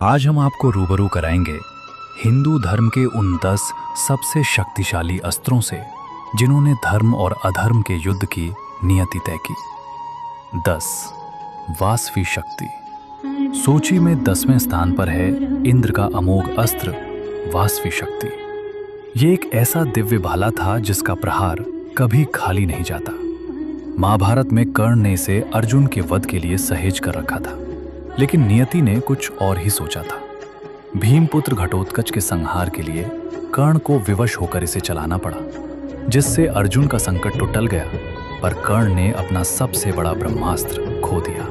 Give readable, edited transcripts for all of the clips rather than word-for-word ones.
आज हम आपको रूबरू कराएंगे हिंदू धर्म के उन 10 सबसे शक्तिशाली अस्त्रों से जिन्होंने धर्म और अधर्म के युद्ध की नियति तय की। 10 वासवी शक्ति। सूची में 10वें स्थान पर है इंद्र का अमोघ अस्त्र वासवी शक्ति। ये एक ऐसा दिव्य भाला था जिसका प्रहार कभी खाली नहीं जाता। महाभारत में कर्ण ने इसे अर्जुन के वध के लिए सहेज कर रखा था, लेकिन नियति ने कुछ और ही सोचा था। भीमपुत्र घटोत्कच के संहार के लिए कर्ण को विवश होकर इसे चलाना पड़ा, जिससे अर्जुन का संकट तो टल गया, पर कर्ण ने अपना सबसे बड़ा ब्रह्मास्त्र खो दिया।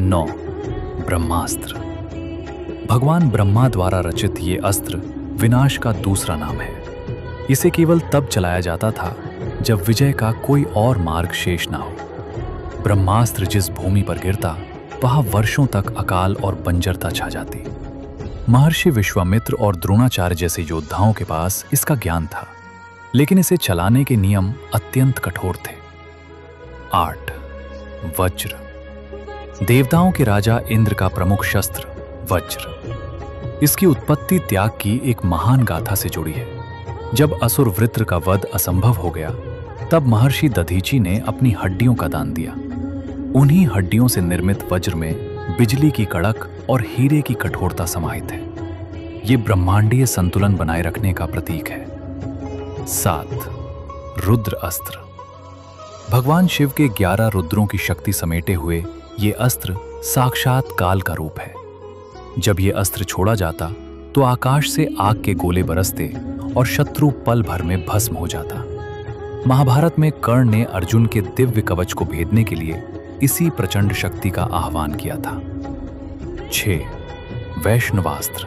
9 ब्रह्मास्त्र। भगवान ब्रह्मा द्वारा रचित ये अस्त्र विनाश का दूसरा नाम है। इसे केवल तब चलाया जाता था जब विजय का कोई और मार्ग शेष ना हो। ब्रह्मास्त्र जिस भूमि पर गिरता वहां वर्षों तक अकाल और बंजरता छा जाती। महर्षि विश्वामित्र और द्रोणाचार्य जैसे योद्धाओं के पास इसका ज्ञान था, लेकिन इसे चलाने के नियम अत्यंत कठोर थे। 8 वज्र। देवताओं के राजा इंद्र का प्रमुख शस्त्र वज्र। इसकी उत्पत्ति त्याग की एक महान गाथा से जुड़ी है। जब असुर वृत्र का वध असंभव हो गया, तब महर्षि दधीची ने अपनी हड्डियों का दान दिया। उन्हीं हड्डियों से निर्मित वज्र में बिजली की कड़क और हीरे की कठोरता समाहित है। ये ब्रह्मांडीय संतुलन बनाए रखने का प्रतीक है। 7 रुद्र अस्त्र। भगवान शिव के 11 रुद्रों की शक्ति समेटे हुए ये अस्त्र साक्षात काल का रूप है। जब ये अस्त्र छोड़ा जाता तो आकाश से आग के गोले बरसते और शत्रु पल भर में भस्म हो जाता। महाभारत में कर्ण ने अर्जुन के दिव्य कवच को भेदने के लिए इसी प्रचंड शक्ति का आह्वान किया था। 6 वैष्णवास्त्र।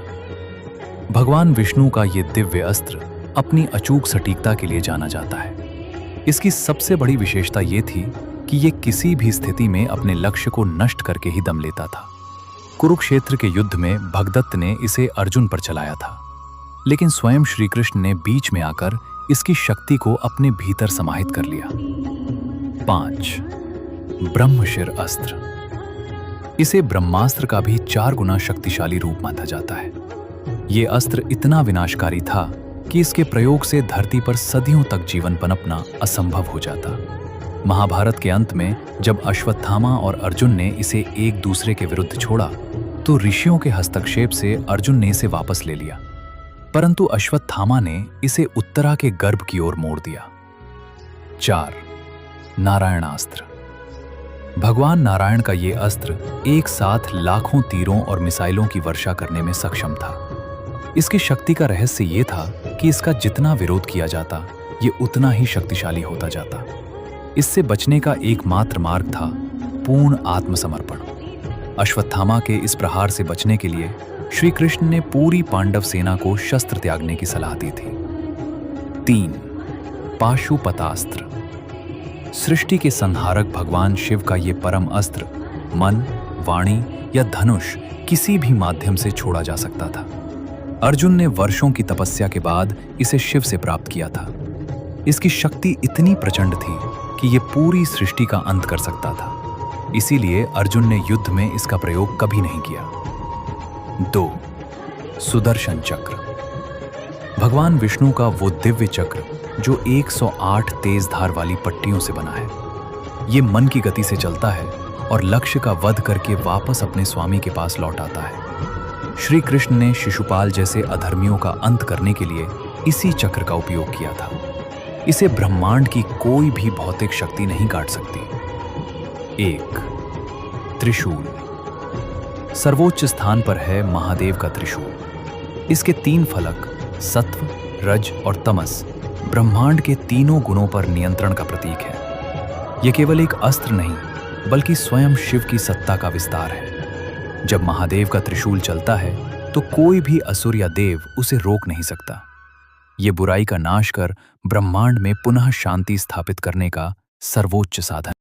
भगवान विष्णु का यह दिव्य अस्त्र अपनी अचूक सटीकता के लिए जाना जाता है। इसकी सबसे बड़ी विशेषता यह थी कि यह किसी भी स्थिति में अपने लक्ष्य को नष्ट करके ही दम लेता था। कुरुक्षेत्र के युद्ध में भगदत्त ने इसे अर्जुन पर चलाया था, लेकिन स्वयं श्री कृष्ण ने बीच में आकर इसकी शक्ति को अपने भीतर समाहित कर लिया। 5 ब्रह्मशिर अस्त्र। इसे ब्रह्मास्त्र का भी 4 गुना शक्तिशाली रूप माना जाता है। यह अस्त्र इतना विनाशकारी था कि इसके प्रयोग से धरती पर सदियों तक जीवन पनपना असंभव हो जाता। महाभारत के अंत में जब अश्वत्थामा और अर्जुन ने इसे एक दूसरे के विरुद्ध छोड़ा, तो ऋषियों के हस्तक्षेप से अर्जुन ने इसे वापस ले लिया, परंतु अश्वत्थामा ने इसे उत्तरा के गर्भ की ओर मोड़ दिया। 4 नारायणास्त्र। भगवान नारायण का यह अस्त्र एक साथ लाखों तीरों और मिसाइलों की वर्षा करने में सक्षम था। इसकी शक्ति का रहस्य यह था कि इसका जितना विरोध किया जाता, यह उतना ही शक्तिशाली होता जाता। इससे बचने का एकमात्र मार्ग था पूर्ण आत्मसमर्पण। अश्वत्थामा के इस प्रहार से बचने के लिए श्री कृष्ण ने पूरी पांडव सेना को शस्त्र त्यागने की सलाह दी थी। 3 पाशुपतास्त्र। सृष्टि के संहारक भगवान शिव का ये परम अस्त्र मन, वाणी या धनुष किसी भी माध्यम से छोड़ा जा सकता था। अर्जुन ने वर्षों की तपस्या के बाद इसे शिव से प्राप्त किया था। इसकी शक्ति इतनी प्रचंड थी कि यह पूरी सृष्टि का अंत कर सकता था। इसीलिए अर्जुन ने युद्ध में इसका प्रयोग कभी नहीं किया। 2 सुदर्शन चक्र। भगवान विष्णु का वो दिव्य चक्र जो 108 तेज धार वाली पट्टियों से बना है। ये मन की गति से चलता है और लक्ष्य का वध करके वापस अपने स्वामी के पास लौट आता है। श्री कृष्ण ने शिशुपाल जैसे अधर्मियों का अंत करने के लिए इसी चक्र का उपयोग किया था। इसे ब्रह्मांड की कोई भी भौतिक शक्ति नहीं काट सकती। 1 त्रिशूल। सर्वोच्च स्थान पर है महादेव का त्रिशूल। इसके 3 फलक सत्व, रज और तमस ब्रह्मांड के तीनों गुणों पर नियंत्रण का प्रतीक है। यह केवल एक अस्त्र नहीं, बल्कि स्वयं शिव की सत्ता का विस्तार है। जब महादेव का त्रिशूल चलता है तो कोई भी असुर या देव उसे रोक नहीं सकता। यह बुराई का नाश कर ब्रह्मांड में पुनः शांति स्थापित करने का सर्वोच्च साधन